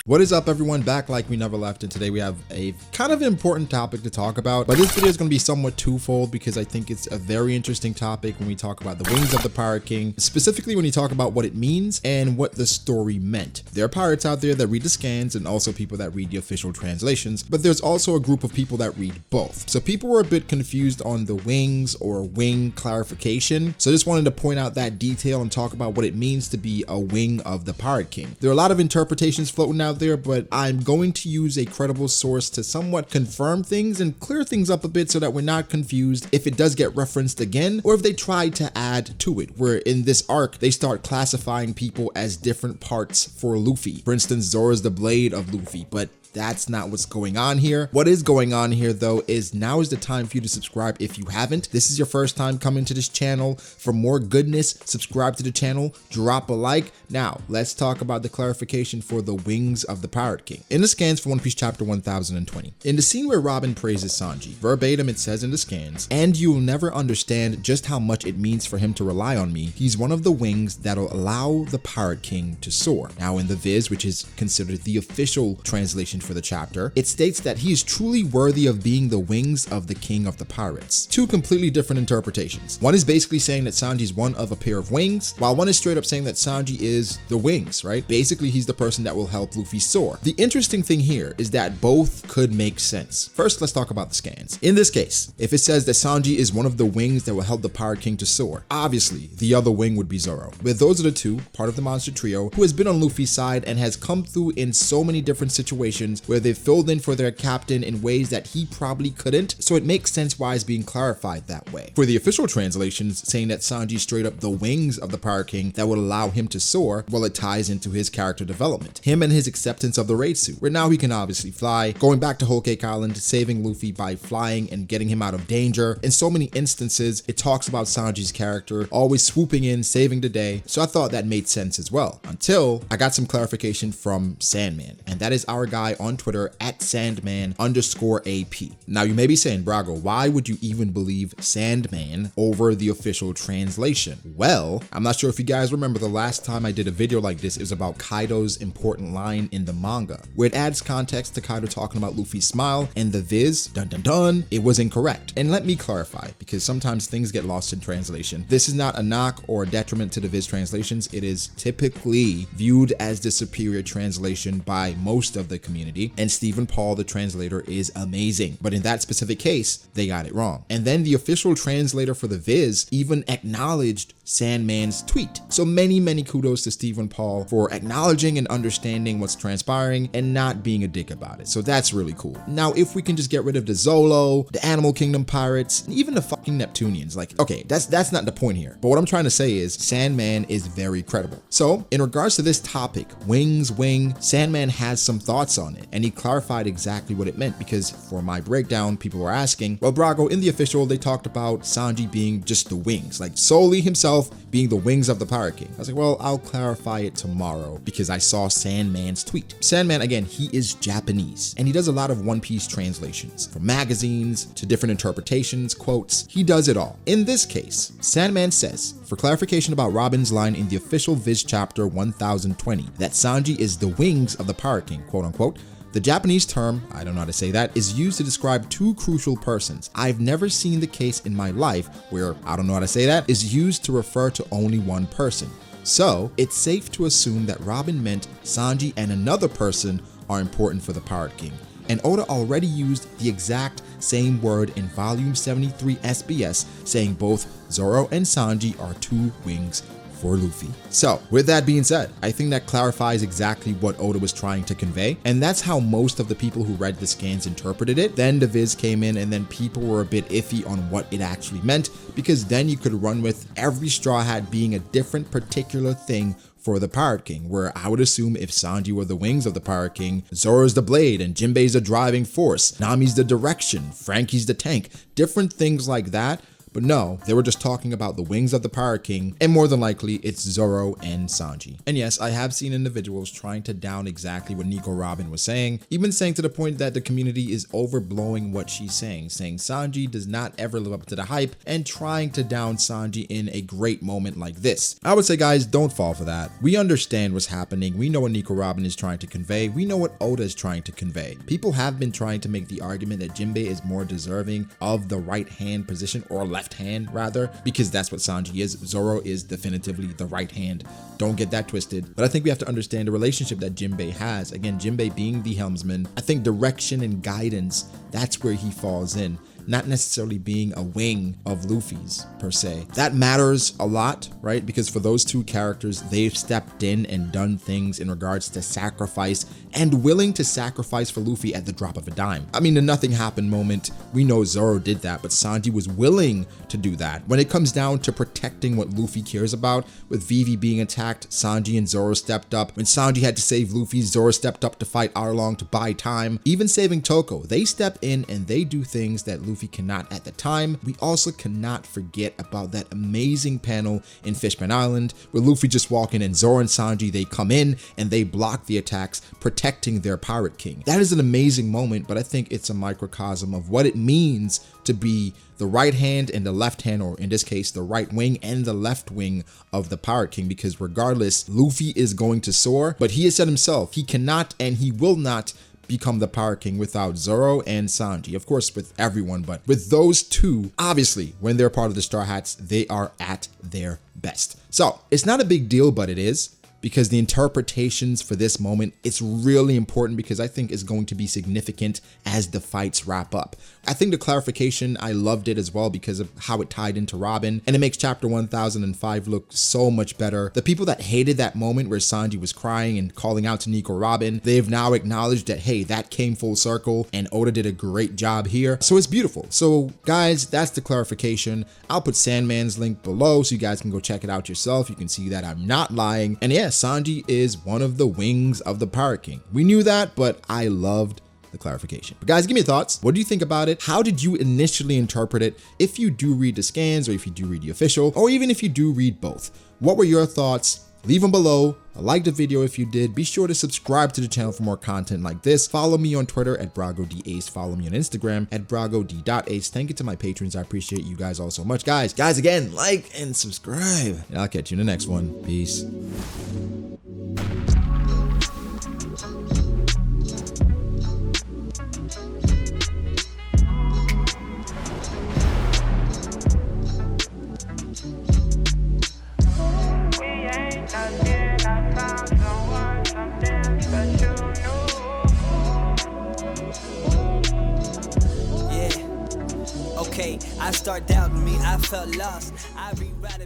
What is up, everyone? Back like we never left, and today we have a kind of important topic to talk about. But this video is going to be somewhat twofold because I think it's a very interesting topic when we talk about the wings of the Pirate King, specifically when you talk about what it means and what the story meant. There are pirates out there that read the scans and also people that read the official translations, but there's also a group of people that read both. So people were a bit confused on the wings or wing clarification. So I just wanted to point out that detail and talk about what it means to be a wing of the Pirate King. There are a lot of interpretations floating out there, but I'm going to use a credible source to somewhat confirm things and clear things up a bit so that we're not confused if it does get referenced again or if they try to add to it, where in this arc they start classifying people as different parts for Luffy. For instance, Zoro's the blade of Luffy, but that's not what's going on here. What is going on here though is now is the time for you to subscribe if you haven't. This is your first time coming to this channel. For more goodness, subscribe to the channel, drop a like. Now, let's talk about the clarification for the wings of the Pirate King. In the scans for One Piece chapter 1020, in the scene where Robin praises Sanji, verbatim it says in the scans, "And you'll never understand just how much it means for him to rely on me. He's one of the wings that'll allow the Pirate King to soar." Now in the Viz, which is considered the official translation for the chapter, it states that he is truly worthy of being the wings of the King of the Pirates. Two completely different interpretations. One is basically saying that Sanji is one of a pair of wings, while one is straight up saying that Sanji is the wings, right? Basically, he's the person that will help Luffy soar. The interesting thing here is that both could make sense. First, let's talk about the scans. In this case, if it says that Sanji is one of the wings that will help the Pirate King to soar, obviously the other wing would be Zoro. But those are the two, part of the monster trio, who has been on Luffy's side and has come through in so many different situations where they've filled in for their captain in ways that he probably couldn't, so it makes sense why it's being clarified that way. For the official translations saying that Sanji straight up the wings of the Pirate King that would allow him to soar, well, it ties into his character development. Him and his acceptance of the raid suit, where now he can obviously fly, going back to Whole Cake Island, saving Luffy by flying and getting him out of danger. In so many instances, it talks about Sanji's character always swooping in, saving the day, so I thought that made sense as well, until I got some clarification from Sandman, and that is our guy on Twitter at Sandman_AP. Now you may be saying, Brago, why would you even believe Sandman over the official translation? Well, I'm not sure if you guys remember the last time I did a video like this, it was about Kaido's important line in the manga, where it adds context to Kaido talking about Luffy's smile, and the Viz, dun dun dun, it was incorrect. And let me clarify, because sometimes things get lost in translation. This is not a knock or a detriment to the Viz translations. It is typically viewed as the superior translation by most of the community, and Stephen Paul, the translator, is amazing. But in that specific case, they got it wrong. And then the official translator for the Viz even acknowledged Sandman's tweet. So many kudos to Stephen Paul for acknowledging and understanding what's transpiring and not being a dick about it. So that's really cool. Now, if we can just get rid of the Zolo, the Animal Kingdom pirates, and even the fucking Neptunians, like, okay, that's not the point here. But what I'm trying to say is Sandman is very credible. So in regards to this topic, wings, wing, Sandman has some thoughts on it, and he clarified exactly what it meant, because for my breakdown, people were asking, well, Brago, in the official, they talked about Sanji being just the wings, like solely himself being the wings of the Pirate King. I was like, well, I'll clarify it tomorrow because I saw Sandman's tweet. Sandman, again, he is Japanese, and he does a lot of One Piece translations, from magazines to different interpretations, quotes. He does it all. In this case, Sandman says, for clarification about Robin's line in the official Viz chapter 1020, that Sanji is the wings of the Pirate King, quote unquote, the Japanese term, I don't know how to say that, is used to describe two crucial persons. I've never seen the case in my life where, I don't know how to say that, is used to refer to only one person. So, it's safe to assume that Robin meant Sanji and another person are important for the Pirate King. And Oda already used the exact same word in volume 73 SBS, saying both Zoro and Sanji are two wings for Luffy. So with that being said, I think that clarifies exactly what Oda was trying to convey, and that's how most of the people who read the scans interpreted it. Then the Viz came in, and then people were a bit iffy on what it actually meant, because then you could run with every Straw Hat being a different particular thing for the Pirate King, where I would assume if Sanji were the wings of the Pirate King, Zoro's the blade and Jinbei's the driving force, Nami's the direction, Frankie's the tank, different things like that. But no, they were just talking about the wings of the Pirate King, and more than likely it's Zoro and Sanji. And yes, I have seen individuals trying to down exactly what Nico Robin was saying, even saying to the point that the community is overblowing what she's saying Sanji does not ever live up to the hype, and trying to down Sanji in a great moment like this. I would say, guys, don't fall for that. We understand what's happening. We know what Nico Robin is trying to convey. We know what Oda is trying to convey. People have been trying to make the argument that Jinbei is more deserving of the right hand position, or left hand rather, because that's what Sanji is. Zoro is definitively the right hand. Don't get that twisted. But I think we have to understand the relationship that Jinbei has. Again, Jinbei being the helmsman, I think direction and guidance, that's where he falls in. Not necessarily being a wing of Luffy's per se. That matters a lot, right? Because for those two characters, they've stepped in and done things in regards to sacrifice, and willing to sacrifice for Luffy at the drop of a dime. I mean, the nothing happened moment, we know Zoro did that, but Sanji was willing to do that. When it comes down to protecting what Luffy cares about, with Vivi being attacked, Sanji and Zoro stepped up. When Sanji had to save Luffy, Zoro stepped up to fight Arlong to buy time. Even saving Toko, they step in and they do things that Luffy cannot at the time. We also cannot forget about that amazing panel in Fishman Island where Luffy just walk in and Zoro and Sanji, they come in and they block the attacks, protecting their Pirate King. That is an amazing moment, but I think it's a microcosm of what it means to be the right hand and the left hand, or in this case, the right wing and the left wing of the Pirate King, because regardless, Luffy is going to soar, but he has said himself, he cannot and he will not become the Pirate King without Zoro and Sanji. Of course, with everyone, but with those two, obviously, when they're part of the Straw Hats, they are at their best. So it's not a big deal, but it is, because the interpretations for this moment, it's really important, because I think it's going to be significant as the fights wrap up. I think the clarification, I loved it as well because of how it tied into Robin, and it makes chapter 1005 look so much better. The people that hated that moment where Sanji was crying and calling out to Nico Robin, they've now acknowledged that, hey, that came full circle and Oda did a great job here. So it's beautiful. So guys, that's the clarification. I'll put Sandman's link below so you guys can go check it out yourself. You can see that I'm not lying. And yeah, Sanji is one of the wings of the Pirate King. We knew that, but I loved the clarification. But guys, give me your thoughts. What do you think about it? How did you initially interpret it? If you do read the scans, or if you do read the official, or even if you do read both, what were your thoughts? Leave them below. Like the video if you did. Be sure to subscribe to the channel for more content like this. Follow me on Twitter at BragoDAce. Follow me on Instagram at BragoD.Ace. Thank you to my patrons. I appreciate you guys all so much. Guys, again, like and subscribe. And I'll catch you in the next one. Peace. I start doubting me, I felt lost. I rewrite it.